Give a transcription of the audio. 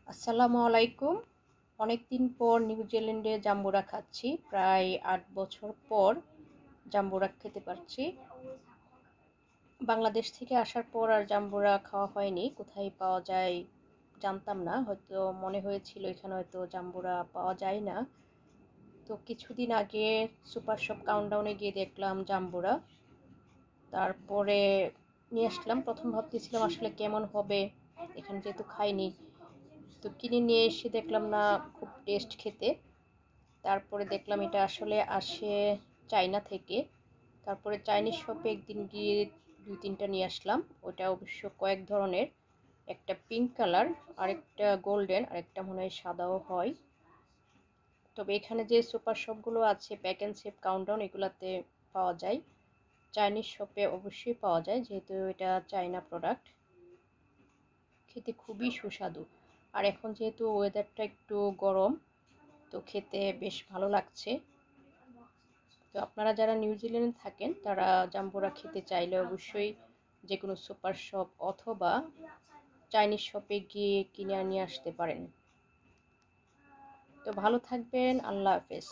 আসসালামু আলাইকুম। অনেকদিন পর নিউজিল্যান্ডে জাম্বুরা খাচ্ছি। প্রায় 8 বছর পর জাম্বুরা খেতে পারছি। বাংলাদেশ থেকে আসার পর আর জাম্বুরা খাওয়া হয়নি। কোথায় পাওয়া যায় জানতাম না, হয়তো মনে হয়েছিল এখানে হয়তো জাম্বুরা পাওয়া যায় না। তো কিছুদিন আগে সুপার শপ কাউন্টডাউনে গিয়ে দেখলাম জাম্বুরা, তারপরে নিয়ে আসলাম। প্রথম ভাবতেছিলাম আসলে কেমন হবে, এখানে যেহেতু খাইনি। তো কিনে নিয়ে এসে দেখলাম না, খুব টেস্ট খেতে। তারপরে দেখলাম এটা আসলে আসে চায়না থেকে। তারপরে চাইনিজ শপে একদিন গিয়ে 2-3টা নিয়ে আসলাম। ওটা অবশ্য কয়েক ধরনের, একটা পিঙ্ক কালার, আরেকটা গোল্ডেন, আরেকটা মনে হয় সাদাও হয়। তবে এখানে যে সুপার শপগুলো আছে, প্যাক অ্যান্ড সেভ, কাউন্টডাউন, এগুলাতে পাওয়া যায়। চাইনিজ শপে অবশ্যই পাওয়া যায়, যেহেতু এটা চায়না প্রোডাক্ট। খেতে খুবই সুস্বাদু। আর এখন যেহেতু ওয়েদারটা একটু গরম, তো খেতে বেশ ভালো লাগছে। তো আপনারা যারা নিউজিল্যান্ডে থাকেন তারা জাম্বুরা খেতে চাইলে অবশ্যই যে কোনো সুপার শপ অথবা চাইনিজ শপে গিয়ে কিনে নিয়ে আসতে পারেন। তো ভালো থাকবেন, আল্লাহ হাফেজ।